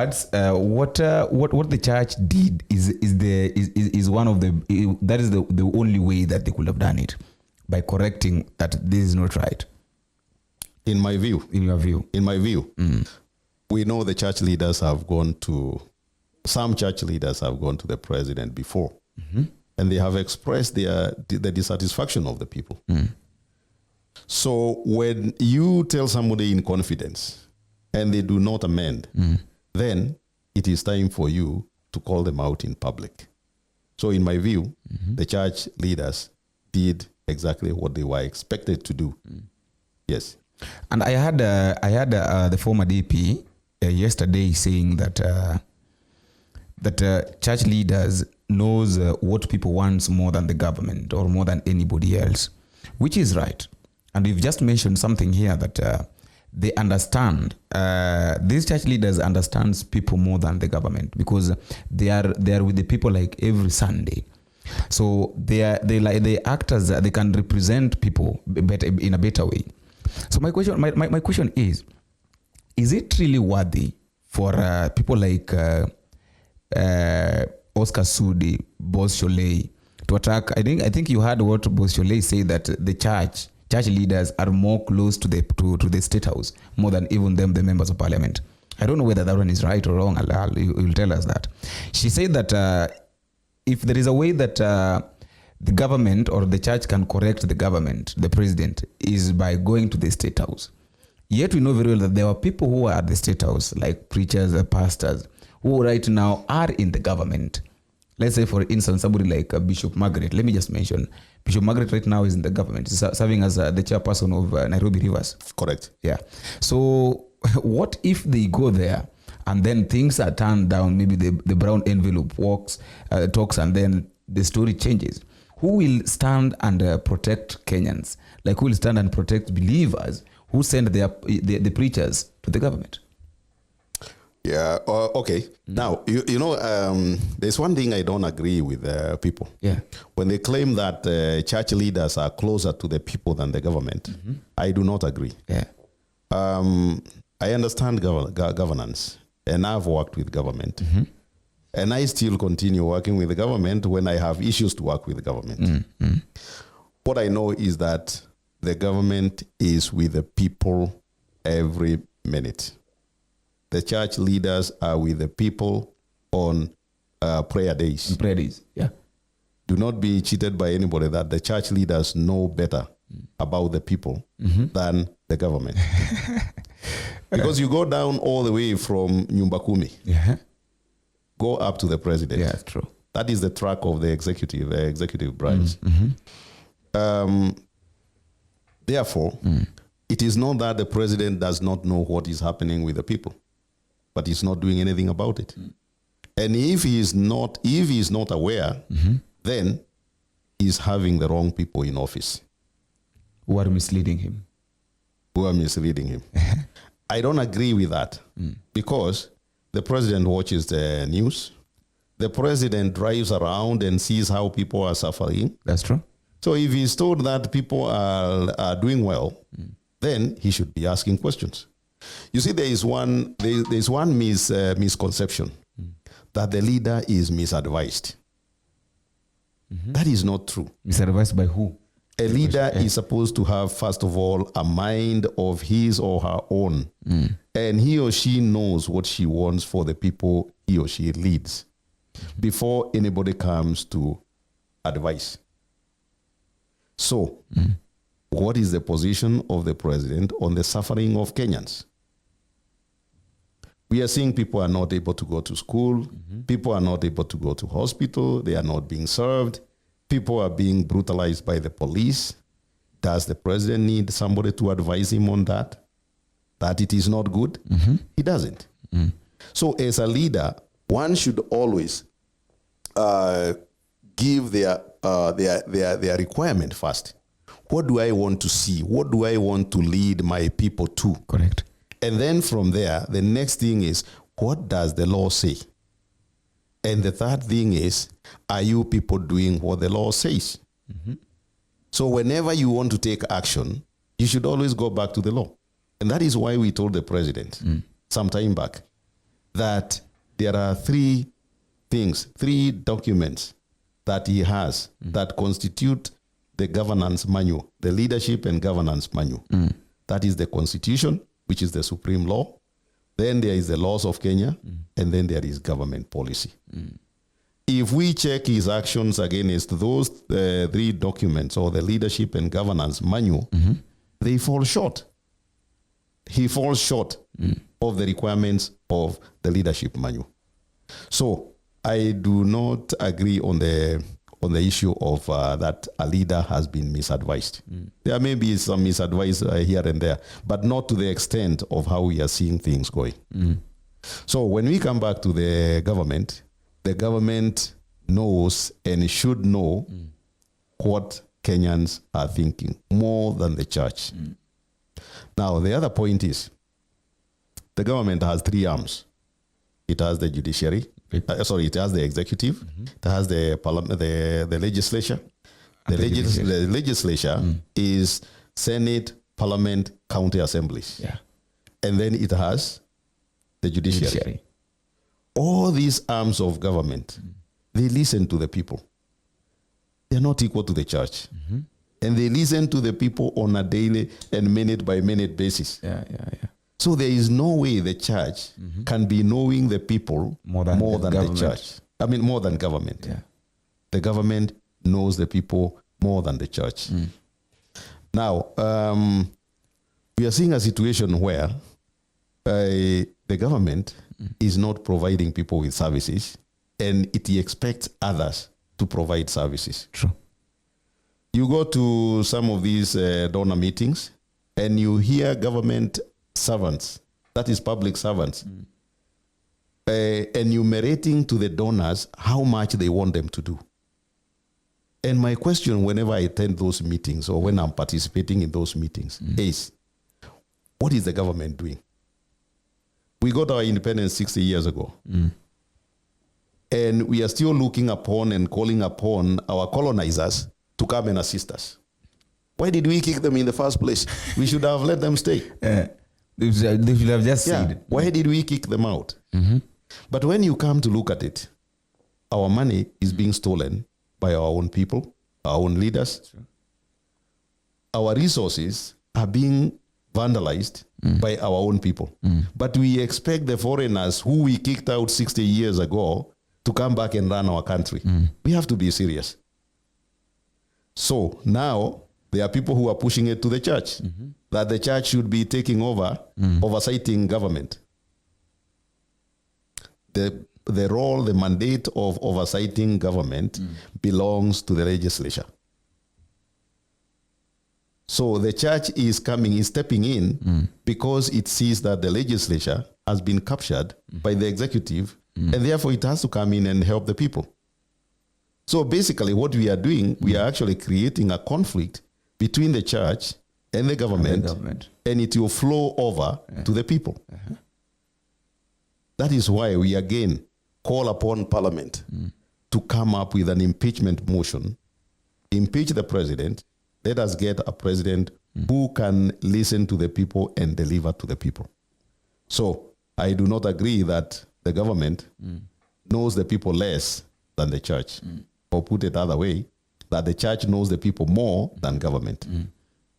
What the church did is one of that is the only way that they could have done it, by correcting that this is not right. In my view. In your view. In my view. We know the church leaders have gone to, some church leaders have gone to the president before, and they have expressed the dissatisfaction of the people. So when you tell somebody in confidence and they do not amend, then it is time for you to call them out in public. So in my view, the church leaders did exactly what they were expected to do. Yes. And I had the former DP yesterday saying that church leaders knows what people want more than the government or more than anybody else, which is right. And you've just mentioned something here that they understand. These church leaders understands people more than the government, because they are with the people like every Sunday. So they act as they can represent people better, in a better way. So my question is it really worthy for people like Oscar Sudi, Boss Sholei, to attack? I think you heard what Boss Sholei say, that the church leaders are more close to the State House more than even them, the members of parliament. I don't know whether that one is right or wrong. You'll tell us that. She said that if there is a way that the government or the church can correct the government, the president, is by going to the State House. Yet we know very well that there are people who are at the State House, like preachers, pastors, who right now are in the government. Let's say, for instance, somebody like Bishop Margaret. Let me just mention, Bishop Margaret right now is in the government, serving as the chairperson of Nairobi Rivers. Correct. Yeah. So what if they go there and then things are turned down? Maybe the brown envelope talks, and then the story changes. Who will stand and protect Kenyans? Like, who will stand and protect believers who send the preachers to the government? Yeah. Okay. Now, you know, there's one thing I don't agree with people. Yeah. When they claim that church leaders are closer to the people than the government, I do not agree. Yeah. I understand governance, and I've worked with government. And I still continue working with the government when I have issues to work with the government. What I know is that the government is with the people every minute. The church leaders are with the people on prayer days. Prayer days, yeah. Do not be cheated by anybody that the church leaders know better about the people than the government. Because you go down all the way from Nyumba Kumi, go up to the president. Yeah, true. That is the track of the executive branch. Therefore, it is not that the president does not know what is happening with the people, but he's not doing anything about it. And if he is not aware, then he's having the wrong people in office. Who are misleading him. I don't agree with that because the president watches the news. The president drives around and sees how people are suffering. That's true. So if he's told that people are doing well, then he should be asking questions. You see, there is one misconception that the leader is misadvised. That is not true. Misadvised by who? A leader is supposed to have, first of all, a mind of his or her own. And he or she knows what she wants for the people he or she leads before anybody comes to advise. So, what is the position of the president on the suffering of Kenyans? We are seeing people are not able to go to school. People are not able to go to hospital. They are not being served. People are being brutalized by the police. Does the president need somebody to advise him on that? That it is not good? He doesn't. So as a leader, one should always give their requirement first. What do I want to see? What do I want to lead my people to? Correct. And then from there, the next thing is, what does the law say? And the third thing is, are you people doing what the law says? So whenever you want to take action, you should always go back to the law. And that is why we told the president some time back that there are three documents that he has that constitute the governance manual, the leadership and governance manual. That is the Constitution, which is the supreme law. Then there is the laws of Kenya, and then there is government policy. If we check his actions against those three documents or the leadership and governance manual, they fall short. He falls short of the requirements of the leadership manual. So I do not agree on the issue of that a leader has been misadvised. There may be some misadvice here and there, but not to the extent of how we are seeing things going. So when we come back to the government knows and should know what Kenyans are thinking more than the church. Now, the other point is the government has three arms. It has the judiciary. It has the executive. It has the parliament, the legislature. The legislature is Senate, Parliament, county assemblies. Yeah. And then it has the judiciary. All these arms of government, they listen to the people. They're not equal to the church. And they listen to the people on a daily and minute by minute basis. Yeah. So there is no way the church can be knowing the people more than the church. I mean, more than government. Yeah. The government knows the people more than the church. Now, we are seeing a situation where the government is not providing people with services, and it expects others to provide services. True. You go to some of these donor meetings, and you hear government servants, that is public servants, enumerating to the donors how much they want them to do. And my question whenever I attend those meetings or when I'm participating in those meetings is, what is the government doing? We got our independence 60 years ago. And we are still looking upon and calling upon our colonizers to come and assist us. Why did we kick them in the first place? We should have let them stay. They should have just said. Why did we kick them out? But when you come to look at it, our money is being stolen by our own people, our own leaders. Our resources are being vandalized by our own people. But we expect the foreigners who we kicked out 60 years ago to come back and run our country. We have to be serious. So now there are people who are pushing it to the church, that the church should be taking over, oversighting government. The role, the mandate of oversighting government belongs to the legislature. So the church is stepping in because it sees that the legislature has been captured by the executive, and therefore it has to come in and help the people. So basically what we are doing, we are actually creating a conflict between the church and the government, and it will flow over to the people. That is why we again call upon Parliament to come up with an impeachment motion, impeach the president. Let us get a president who can listen to the people and deliver to the people. So I do not agree that the government knows the people less than the church. Or put it other way, that the church knows the people more than government.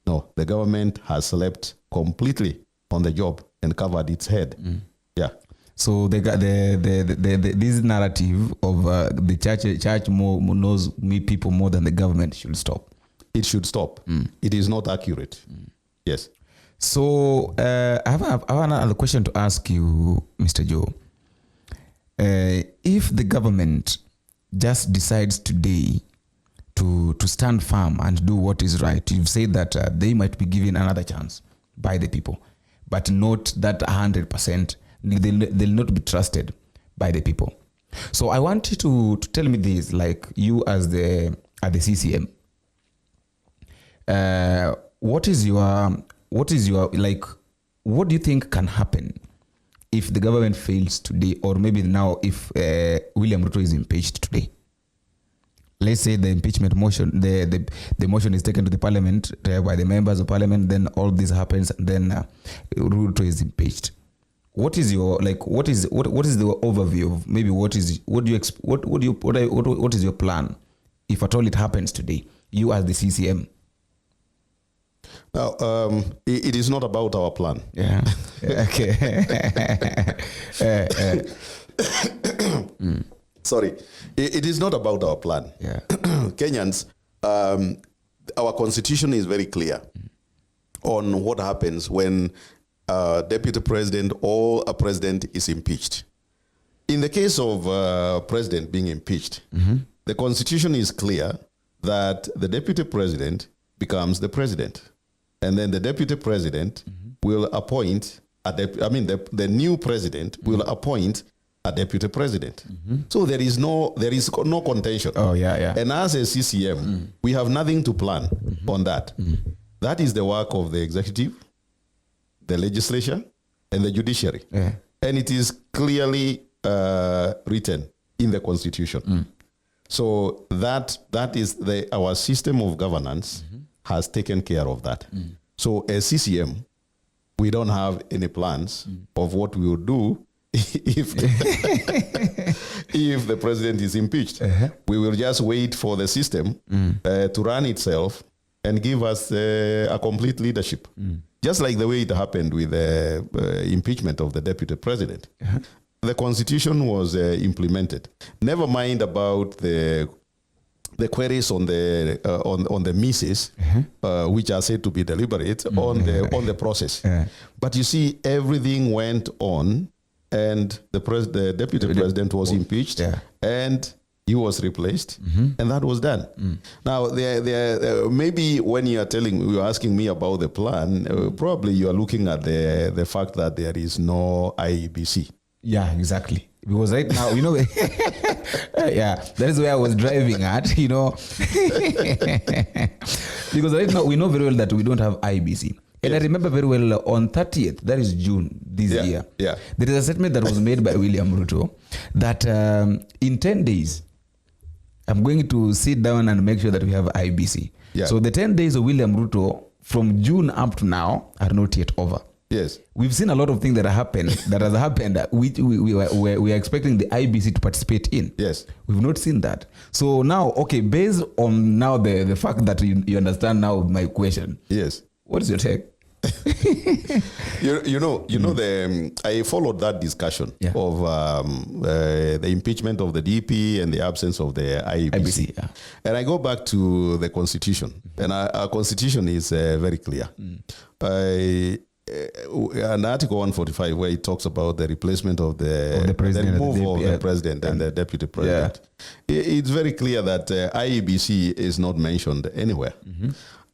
No, the government has slept completely on the job and covered its head. Yeah. So this narrative of the church knows people more than the government should stop. It should stop. It is not accurate. Yes. So I have another question to ask you, Mr. Joe. If the government just decides today to stand firm and do what is right, you've said that they might be given another chance by the people, but not that 100%. They'll not be trusted by the people. So I want you to tell me this, like you as the CCM. What do you think can happen if the government fails today, or maybe now if William Ruto is impeached today? Let's say the impeachment motion, the motion is taken to the parliament by the members of parliament, then all this happens, and then Ruto is impeached. what is your what is the overview of maybe what is your plan if at all it happens today, you as the CCM? Now, it is not about our plan. Yeah. Okay. Sorry, it is not about our plan. Yeah. Kenyans, our constitution is very clear on what happens when a deputy president or a president is impeached. In the case of president being impeached, the constitution is clear that the deputy president becomes the president. And then the deputy president will appoint, the new president will appoint a deputy president. So there is no contention. Oh, yeah. And as a CCM, we have nothing to plan on that. That is the work of the executive, the legislature, and the judiciary. Yeah. And it is clearly written in the constitution. So that is our system of governance has taken care of that. So as CCM, we don't have any plans of what we will do if if the president is impeached. We will just wait for the system to run itself and give us a complete leadership. Just like the way it happened with the impeachment of the deputy president. The constitution was implemented. Never mind about the queries on the misses, which are said to be deliberate on the process. But you see, everything went on, and the deputy president was impeached, and he was replaced, and that was done. Now, maybe when you are asking me about the plan, probably you are looking at the fact that there is no IEBC. Yeah, exactly. Because right now, yeah, that is where I was driving at, because right now we know very well that we don't have IEBC. And I remember very well on 30th, that is June this year, there is a statement that was made by William Ruto that in 10 days, I'm going to sit down and make sure that we have IEBC. So the 10 days of William Ruto from June up to now are not yet over. Yes, we've seen a lot of things that has happened we are expecting the IEBC to participate in. Yes, we've not seen that. So now, okay, based on now the fact that you understand now my question. Yes, what is your take? I followed that discussion of the impeachment of the DP and the absence of the IEBC. And I go back to the constitution, and our constitution is very clear. An article 145 where it talks about the replacement of the president, the removal of the president and the deputy president. It's very clear that IEBC is not mentioned anywhere.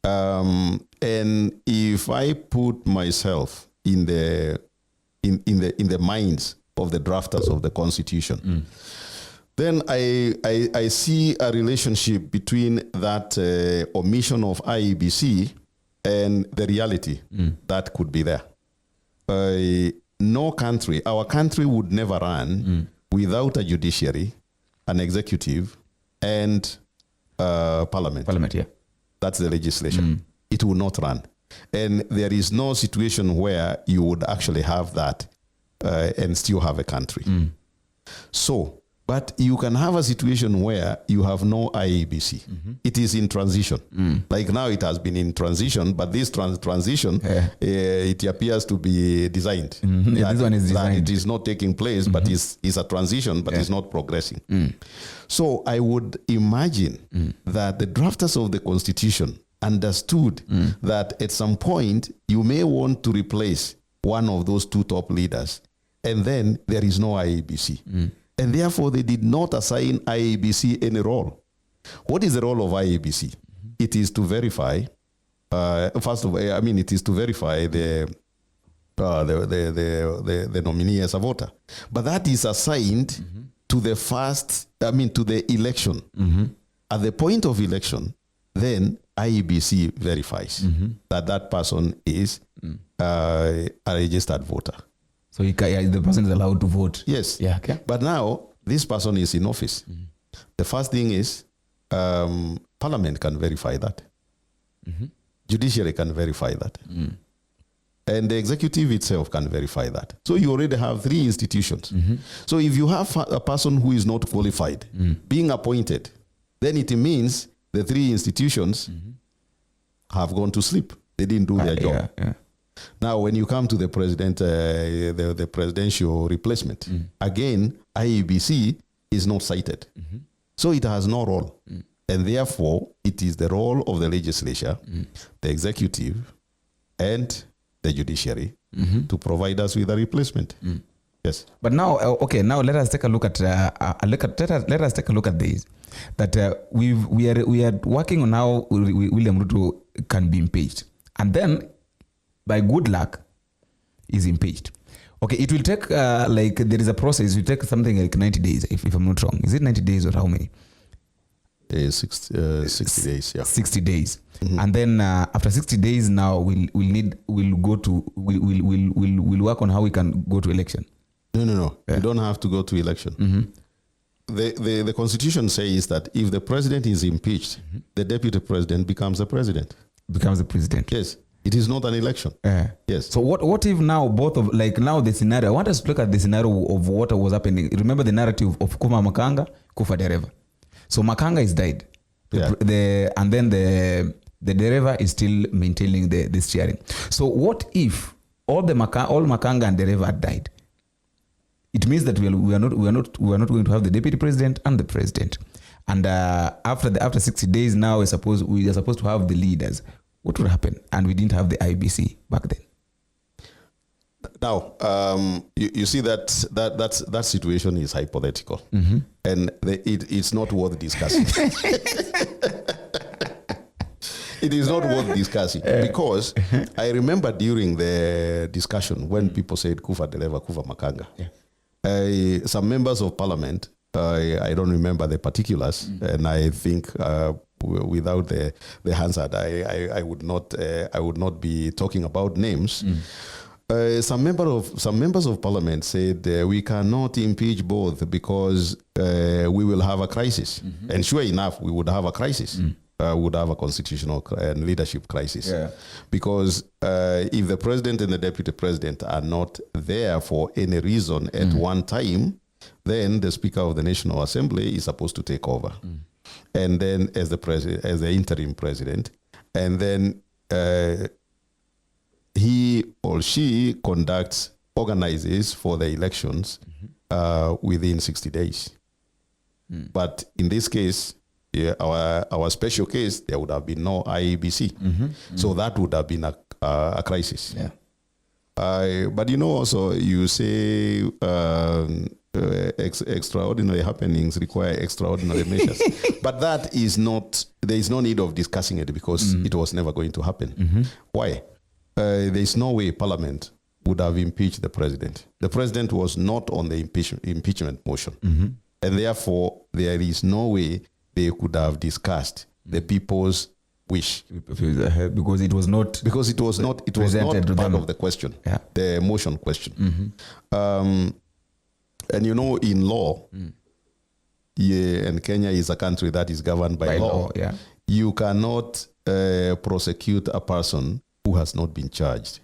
And if I put myself in the minds of the drafters of the constitution, then I see a relationship between that omission of IEBC and the reality that could be there. No country, our country would never run without a judiciary, an executive, and parliament. Parliament, yeah. That's the legislation. It will not run. And there is no situation where you would actually have that and still have a country. So, but you can have a situation where you have no IEBC. It is in transition. Like now it has been in transition, but this transition, it appears to be designed. This one is designed. It is not taking place, but it's a transition, but it's not progressing. So I would imagine that the drafters of the constitution understood that at some point you may want to replace one of those two top leaders, and then there is no IEBC. And therefore, they did not assign IEBC any role. What is the role of IEBC? It is to verify, first of all, it is to verify the nominee as a voter. But that is assigned to the to the election. At the point of election, then IEBC verifies that person is a registered voter. So the person is allowed to vote. Yes. Yeah. Okay. But now this person is in office. The first thing is Parliament can verify that. Judiciary can verify that. And the executive itself can verify that. So you already have 3 institutions. So if you have a person who is not qualified being appointed, then it means the 3 institutions have gone to sleep. They didn't do their job. Now, when you come to the president, the presidential replacement, again, IEBC is not cited. So it has no role. And therefore, it is the role of the legislature, the executive, and the judiciary to provide us with a replacement. Yes. But now, now let us take a look at let us take a look at this. That we are working on how William Ruto can be impeached, and then by good luck, is impeached. Okay, it will take there is a process. It will take something like 90 days, if I'm not wrong. Is it 90 days or how many? 60 days. Yeah. 60 days. And then after 60 days, now we'll work on how we can go to election. No. You don't have to go to election. The Constitution says that if the president is impeached, the deputy president becomes the president. Becomes the president. Yes. It is not an election. Yes. So what if now both of now the scenario? I want us to look at the scenario of what was happening. Remember the narrative of Kuma Makanga, Kufa Dereva. So Makanga is died. And then the Dereva is still maintaining the steering. So what if all Makanga and Dereva had died? It means that we are not going to have the deputy president and the president. And after 60 days now, we are supposed to have the leaders. What would happen? And we didn't have the IEBC back then. Now, you see that situation is hypothetical, and it's not worth discussing. It is not worth discussing because I remember during the discussion when people said Kufa Dereva, Kufa Makanga, some members of parliament, I don't remember the particulars, and I think without the Hansard, I would not be talking about names. Some members of parliament said we cannot impeach both because we will have a crisis, and sure enough, we would have a crisis. Would have a constitutional and leadership crisis, because if the president and the deputy president are not there for any reason at one time, then the Speaker of the National Assembly is supposed to take over, and then as the interim president, and then he or she organizes for the elections within 60 days. But in this case, our special case, there would have been no IEBC. So that would have been a crisis. But also you say extraordinary happenings require extraordinary measures. But that is not, there is no need of discussing it because it was never going to happen. Why? There is no way Parliament would have impeached the president. The president was not on the impeachment motion. And therefore, there is no way they could have discussed the people's wish, because it was not part of the question, the motion question. And in law, and Kenya is a country that is governed by law. You cannot prosecute a person who has not been charged.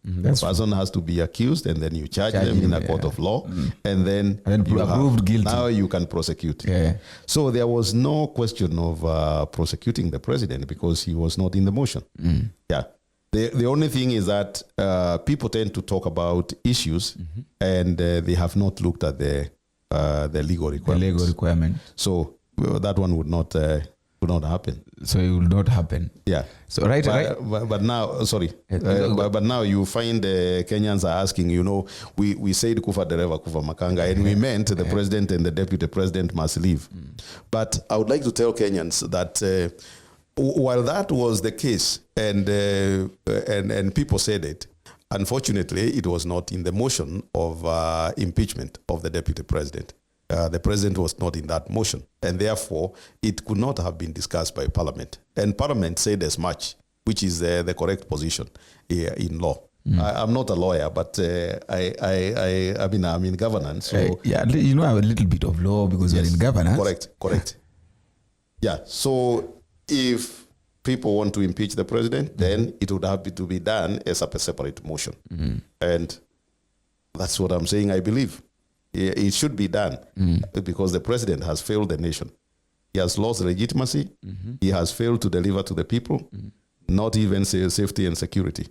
The person has to be accused, and then you charge them in a court of law, and then you proved guilty. Now you can prosecute. So there was no question of prosecuting the president because he was not in the motion. The only thing is that people tend to talk about issues, and they have not looked at the legal requirements. The legal requirement. So that one would not happen. So it will not happen. So but now, sorry. But now you find Kenyans are asking, we said Kufa Dereva, Kufa Makanga, and we meant the president and the deputy president must leave. But I would like to tell Kenyans that while that was the case, and people said it, unfortunately, it was not in the motion of impeachment of the deputy president. The president was not in that motion, and therefore it could not have been discussed by Parliament. And Parliament said as much, which is the correct position in law. I'm not a lawyer, but I'm in governance. So a little bit of law because you're in governance. Correct. So if people want to impeach the president, then it would have to be done as a separate motion. And that's what I'm saying, I believe. It should be done because the president has failed the nation. He has lost legitimacy. He has failed to deliver to the people, not even safety and security.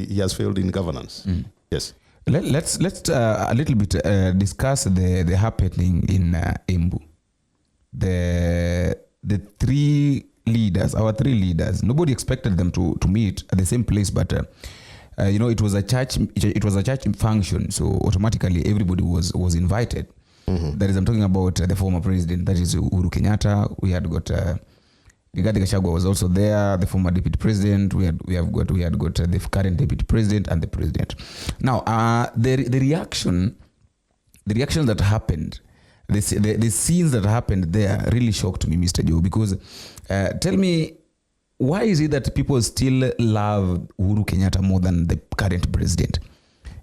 He has failed in governance. Yes. Let's a little bit discuss the happening in Embu. The three leaders, our three leaders, nobody expected them to meet at the same place, but it was a church function, so automatically everybody was invited. That is, I'm talking about the former president, that is Uhuru Kenyatta. We had got Rigathi Gachagua was also there, the former deputy president. We had got the current deputy president and the president. Now, the reaction that happened, the scenes that happened there really shocked me, Mr. Joe, because tell me, why is it that people still love Uhuru Kenyatta more than the current president?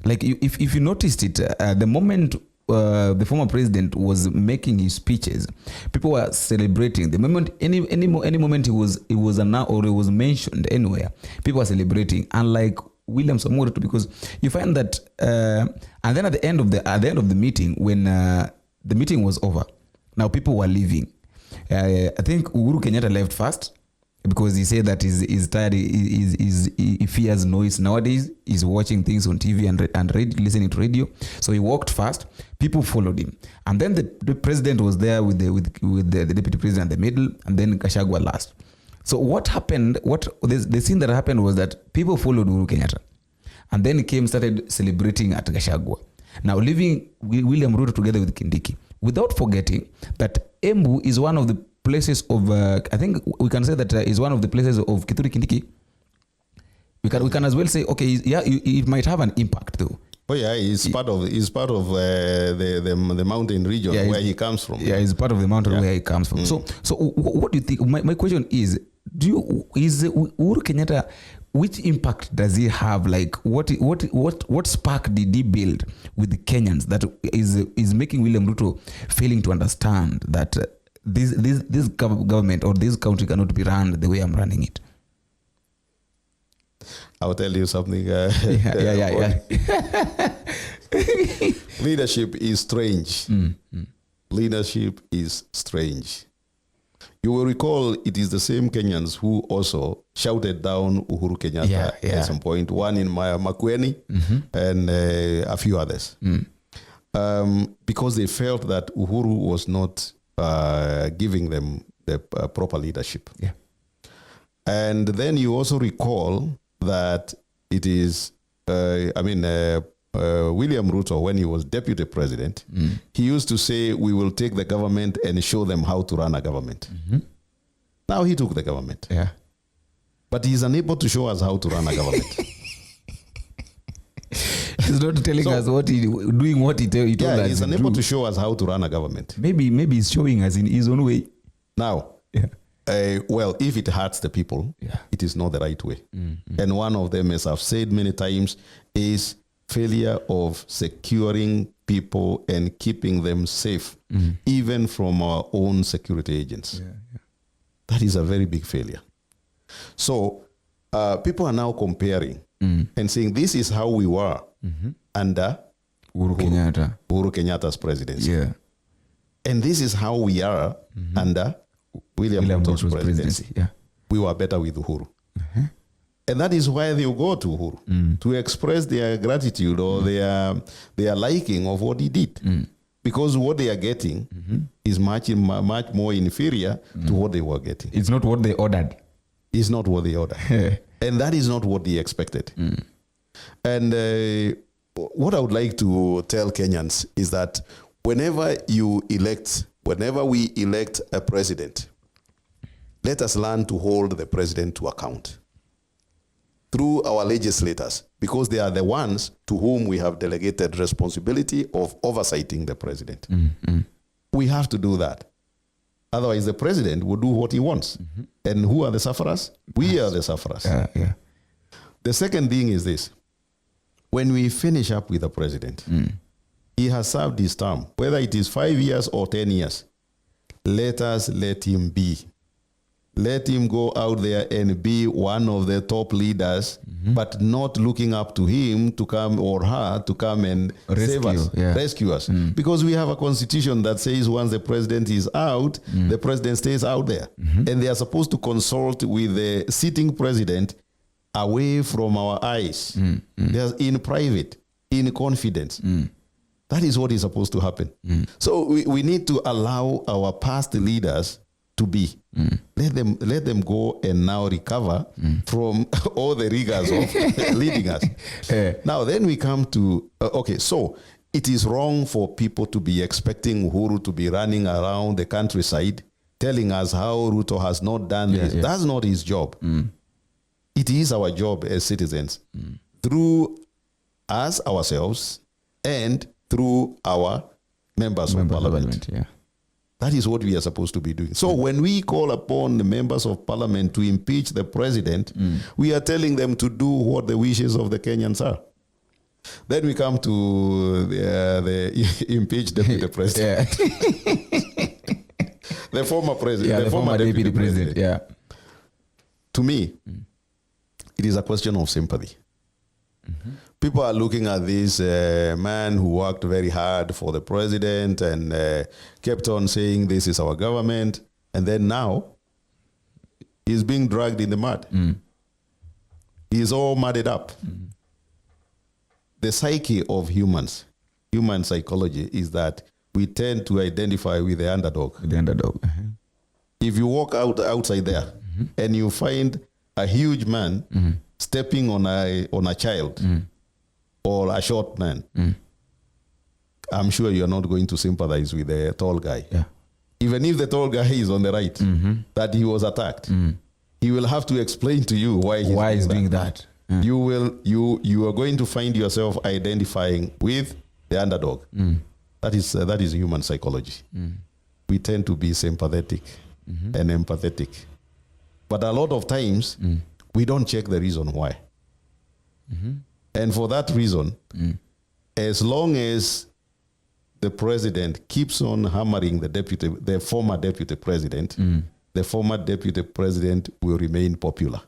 Like, if you noticed it, the moment the former president was making his speeches, people were celebrating. The moment any moment he was announced or he was mentioned anywhere, people were celebrating. Unlike William Samoei Ruto, because you find that, and then at the end of the meeting, when the meeting was over, now people were leaving. I think Uhuru Kenyatta left first, because he said that he's tired, he fears noise nowadays. He's watching things on TV and listening to radio. So he walked fast. People followed him, and then the president was there with the deputy president in the middle, and then Gachagua last. So what happened? The scene that happened was that people followed Uhuru Kenyatta, and then started celebrating at Gachagua. Now leaving William Ruto together with Kindiki, without forgetting that Embu is one of the places of I think we can say that is one of the places of Kithure Kindiki. We can as well say, okay, yeah, it might have an impact though. Oh yeah, he's part of the mountain region where he comes from. Yeah, he's part of the mountain where he comes from. So what do you think? My question is, is Uhuru Kenyatta, which impact does he have? Like what spark did he build with the Kenyans that is making William Ruto failing to understand that this government or this country cannot be run the way I'm running it? I'll tell you something. Yeah. Leadership is strange. Leadership is strange. You will recall it is the same Kenyans who also shouted down Uhuru Kenyatta at some point, one in Makueni and a few others. Because they felt that Uhuru was not giving them the proper leadership. Yeah. And then you also recall that it is, William Ruto, when he was deputy president, he used to say, we will take the government and show them how to run a government. Now he took the government. Yeah. But he's unable to show us how to run a government. He's not telling us what he told us. He's unable to show us how to run a government. Maybe he's showing us in his own way. Now, if it hurts the people, it is not the right way. And one of them, as I've said many times, is failure of securing people and keeping them safe, even from our own security agents. That is a very big failure. So people are now comparing and saying this is how we were under Uhuru Kenyatta's presidency. Yeah. And this is how we are under William Ruto's presidency. Yeah. We were better with Uhuru. And that is why they'll go to Uhuru to express their gratitude or their liking of what he did. Because what they are getting is much more inferior to what they were getting. It's not what they ordered. It's not what they ordered. And that is not what they expected. And what I would like to tell Kenyans is that whenever we elect a president, let us learn to hold the president to account through our legislators, because they are the ones to whom we have delegated responsibility of oversighting the president. We have to do that. Otherwise, the president will do what he wants. And who are the sufferers? We are the sufferers. Yeah. The second thing is this. When we finish up with the president, he has served his term, whether it is 5 years or 10 years, let us let him be. let him go out there and be one of the top leaders, but not looking up to him to come or her to come and save us, rescue us. Because we have a constitution that says once the president is out, the president stays out there. And they are supposed to consult with the sitting president away from our eyes. They're in private, in confidence. That is what is supposed to happen. So we need to allow our past leaders to be. Let them go and now recover from all the rigors of leading us. Now then we come to, okay, so it is wrong for people to be expecting Uhuru to be running around the countryside telling us how Ruto has not done this. That's not his job. It is our job as citizens through us, ourselves, and through our members of parliament. That is what we are supposed to be doing. So when we call upon the members of parliament to impeach the president, we are telling them to do what the wishes of the Kenyans are. Then we come to the impeached deputy president. The former president. The former deputy president. To me, it is a question of sympathy. People are looking at this man who worked very hard for the president and kept on saying this is our government. And then now he's being dragged in the mud. He's all mudded up. The psyche of humans, human psychology, is that we tend to identify with the underdog. If you walk outside there and you find a huge man stepping on a child, or a short man, I'm sure you're not going to sympathize with the tall guy. Even if the tall guy is on the right, that he was attacked, he will have to explain to you why he's doing that. You are going to find yourself identifying with the underdog. That is human psychology. We tend to be sympathetic and empathetic. But a lot of times, we don't check the reason why. And for that reason, as long as the president keeps on hammering the former deputy president, the former deputy president will remain popular.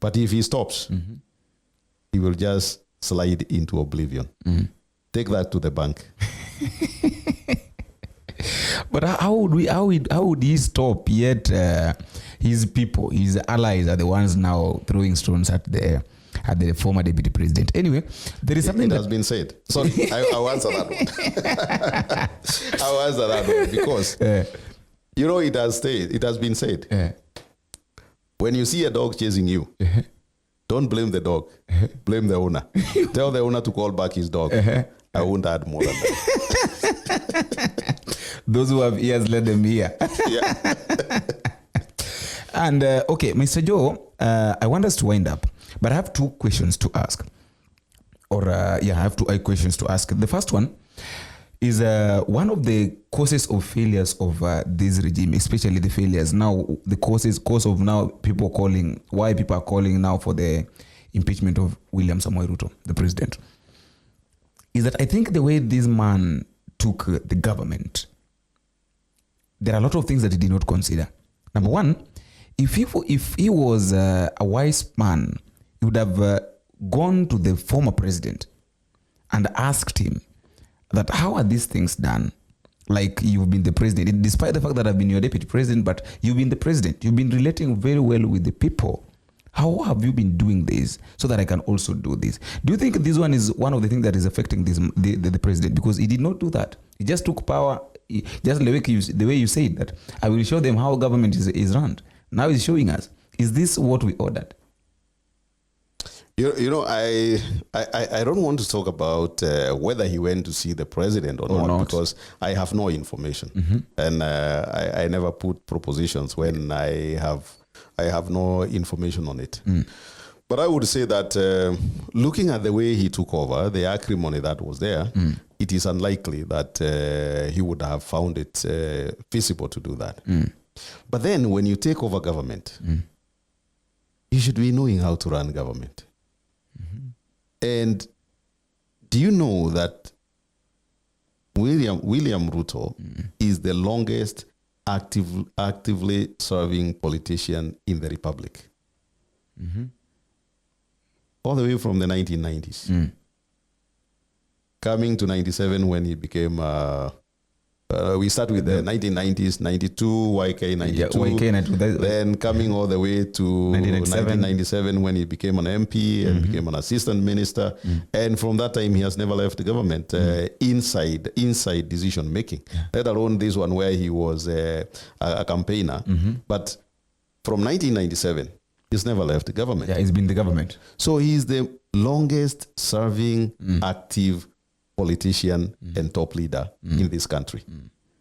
But if he stops, he will just slide into oblivion. Take that to the bank. But how would he stop? Yet his people, his allies, are the ones now throwing stones at the former deputy president. Anyway, there is something that has been said. Sorry, I'll answer that one. I'll answer that one because it has been said. When you see a dog chasing you, don't blame the dog. Blame the owner. Tell the owner to call back his dog. I won't add more than that. Those who have ears, let them hear. And okay, Mr. Joe, I want us to wind up, but I have two questions to ask. I have two questions to ask. The first one is one of the causes of failures of this regime, especially the failures now, the cause of now why people are calling now for the impeachment of William Samoei Ruto, the president, is that I think the way this man took the government, there are a lot of things that he did not consider. Number one, if he was a wise man, he would have gone to the former president and asked him that how are these things done? Like, you've been the president, despite the fact that I've been your deputy president, but you've been the president. You've been relating very well with the people. How have you been doing this so that I can also do this? Do you think this one is one of the things that is affecting the president? Because he did not do that. He just took power, just the way you said that. I will show them how government is run. Now he's showing us. Is this what we ordered? I don't want to talk about whether he went to see the president or not, because I have no information. And I never put propositions when I have no information on it. But I would say that looking at the way he took over, the acrimony that was there, it is unlikely that he would have found it feasible to do that. But then when you take over government, you should be knowing how to run government. And do you know that William Ruto is the longest actively serving politician in the Republic. All the way from the 1990s. Coming to 97 when he became, we start with the 1990s, 92, YK 92. Yeah, YK 92. Then coming all the way to 1997 when he became an MP and became an assistant minister. And from that time, he has never left the government inside decision making, let alone this one where he was a campaigner. But from 1997, he's never left the government. Yeah, he's been the government. So he's the longest serving active politician and top leader in this country.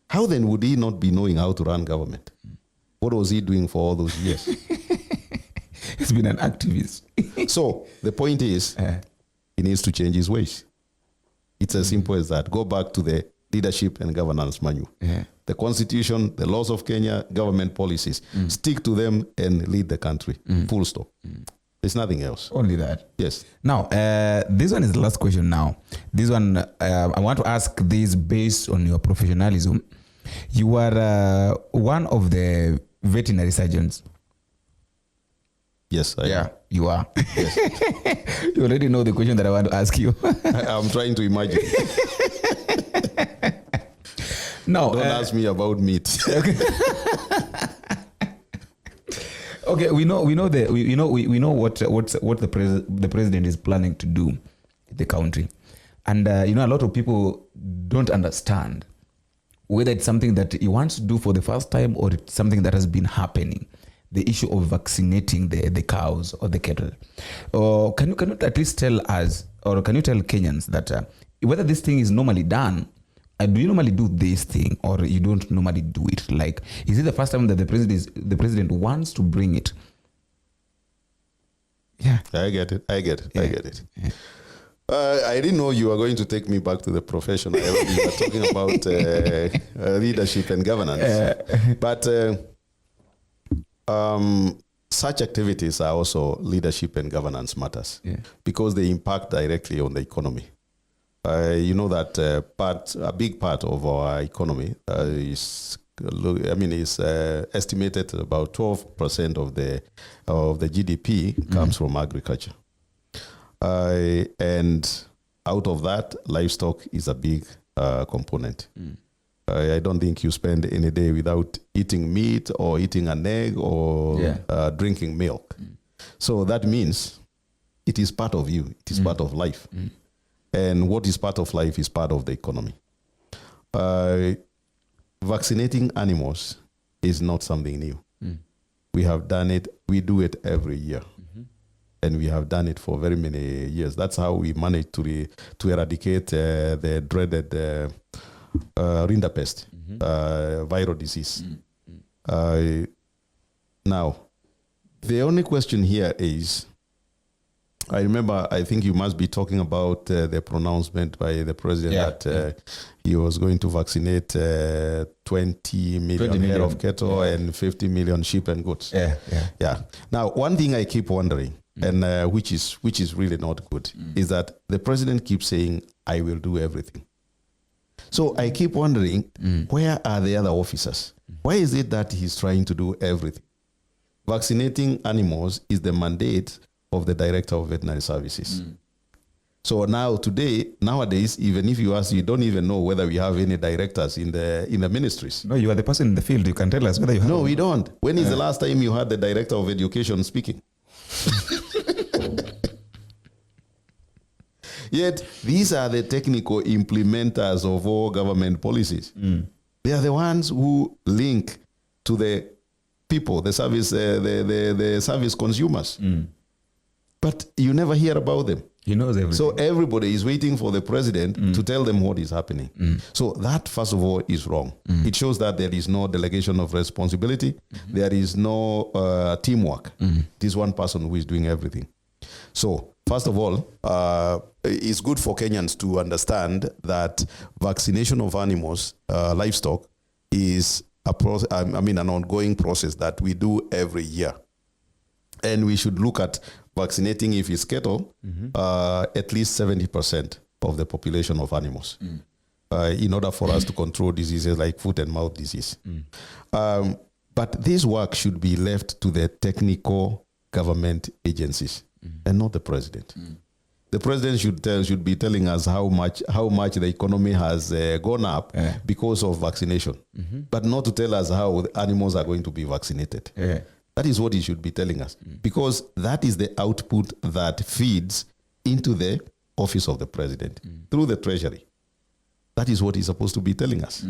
How then would he not be knowing how to run government? What was he doing for all those years? He's been an activist. So the point is, he needs to change his ways. It's as simple as that. Go back to the leadership and governance manual. The constitution, the laws of Kenya, government policies. Stick to them and lead the country. Full stop. There's nothing else. Only that. Yes. Now, this one is the last question now. This one, I want to ask this based on your professionalism. You are one of the veterinary surgeons. Yes, I am. You are. Yes. You already know the question that I want to ask you. I'm trying to imagine. No, Don't ask me about meat. Okay, we know what the president is planning to do in the country, and a lot of people don't understand whether it's something that he wants to do for the first time or it's something that has been happening. The issue of vaccinating the cows or the cattle. Can you at least tell us, or can you tell Kenyans that whether this thing is normally done? Do you normally do this thing, or you don't normally do it? Like, is it the first time that the president wants to bring it? Yeah, I get it. Yeah. I didn't know you were going to take me back to the profession. I heard you were talking about leadership and governance. But such activities are also leadership and governance matters because they impact directly on the economy. You know that a big part of our economy is estimated about 12% of the GDP comes from agriculture, and out of that, livestock is a big component. I don't think you spend any day without eating meat or eating an egg or drinking milk. So that means it is part of you. It is part of life. And what is part of life is part of the economy. Vaccinating animals is not something new. We have done it. We do it every year. And we have done it for very many years. That's how we managed to eradicate the dreaded rinderpest, viral disease. Now, the only question here is, I remember, I think you must be talking about the pronouncement by the president that he was going to vaccinate 20 million head of cattle and 50 million sheep and goats. Yeah. Now, one thing I keep wondering, and which is really not good, is that the president keeps saying, I will do everything. So I keep wondering, where are the other officers? Why is it that he's trying to do everything? Vaccinating animals is the mandate of the Director of Veterinary Services. So nowadays, even if you ask, you don't even know whether we have any directors in the ministries. No, you are the person in the field. You can tell us whether you have. No, we don't. When is the last time you had the Director of Education speaking? Yet, these are the technical implementers of all government policies. They are the ones who link to the people, the service, the service consumers. But you never hear about them. He knows everything. So everybody is waiting for the president to tell them what is happening. So that, first of all, is wrong. It shows that there is no delegation of responsibility. There is no teamwork. It is one person who is doing everything. So, first of all, it's good for Kenyans to understand that vaccination of animals, livestock, is an ongoing process that we do every year. And we should look at vaccinating, if it's cattle, at least 70% of the population of animals. in order for us to control diseases like foot and mouth disease. But this work should be left to the technical government agencies and not the president. The president should be telling us how much the economy has gone up because of vaccination, but not to tell us how the animals are going to be vaccinated. That is what he should be telling us, because that is the output that feeds into the office of the president through the treasury. That is what he's supposed to be telling us.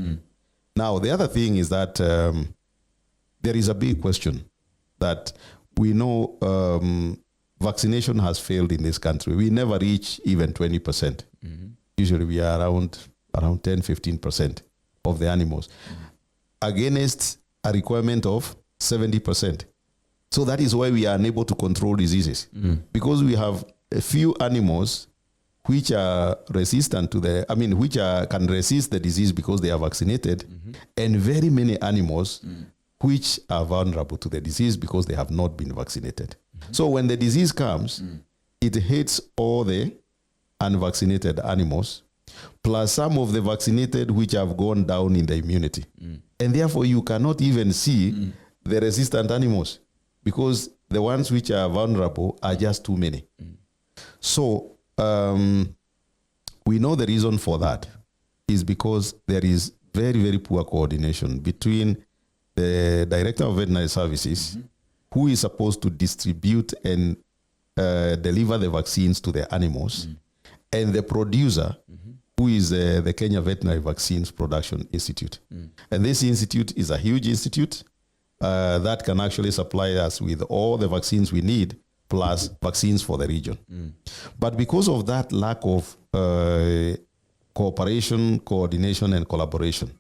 Now, the other thing is that there is a big question that we know vaccination has failed in this country. We never reach even 20%. Usually we are around 10-15% of the animals against a requirement of 70%. So that is why we are unable to control diseases, because we have a few animals which are resistant to can resist the disease because they are vaccinated, and very many animals which are vulnerable to the disease because they have not been vaccinated. So when the disease comes, it hits all the unvaccinated animals, plus some of the vaccinated which have gone down in the immunity. And therefore you cannot even see the resistant animals, because the ones which are vulnerable are just too many. So we know the reason for that is because there is very, very poor coordination between the Director of Veterinary Services, who is supposed to distribute and deliver the vaccines to the animals, and the producer, who is the Kenya Veterinary Vaccines Production Institute. And this institute is a huge institute that can actually supply us with all the vaccines we need, plus vaccines for the region. But because of that lack of cooperation, coordination, and collaboration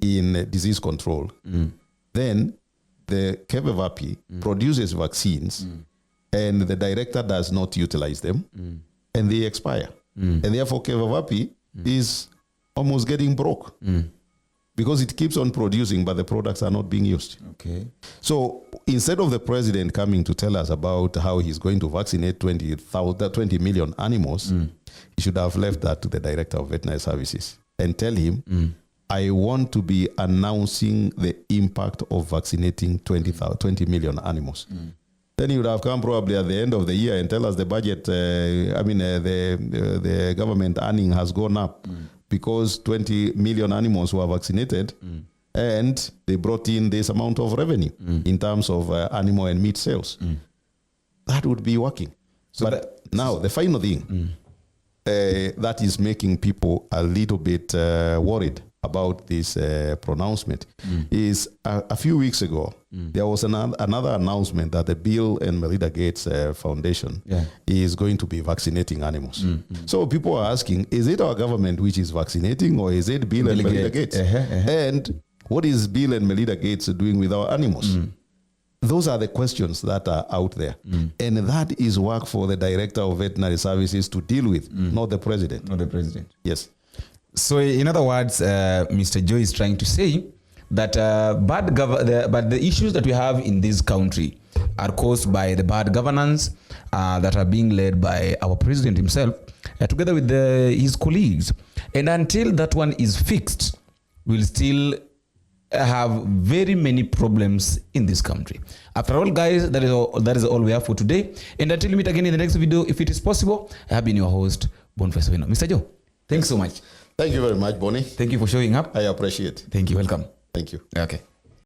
in disease control, then the KVVAP produces vaccines, and the director does not utilize them, and they expire. And therefore KVVAP is almost getting broke because it keeps on producing, but the products are not being used. Okay. So instead of the president coming to tell us about how he's going to vaccinate 20 million animals, he should have left that to the Director of Veterinary Services and tell him, I want to be announcing the impact of vaccinating 20 million animals. Then he would have come probably at the end of the year and tell us the budget, the government earning has gone up because 20 million animals were vaccinated, and they brought in this amount of revenue in terms of animal and meat sales. That would be working. So but now the final thing that is making people a little bit worried about this pronouncement is a few weeks ago, there was another announcement that the Bill and Melinda Gates Foundation is going to be vaccinating animals. So people are asking, is it our government which is vaccinating, or is it Bill and Melinda Gates? And what is Bill and Melinda Gates doing with our animals? Those are the questions that are out there. And that is work for the Director of Veterinary Services to deal with, not the president. Not the president. Yes. So in other words, Mr. Joe is trying to say that the issues that we have in this country are caused by the bad governance that are being led by our president himself, together with his colleagues. And until that one is fixed, we'll still have very many problems in this country. After all, guys, that is all we have for today. And until we meet again in the next video, if it is possible, I have been your host, Boniface Owino. Mr. Joe, thanks so much. Thank you very much, Bonnie. Thank you for showing up. I appreciate it. Thank you. Welcome. Thank you. Okay.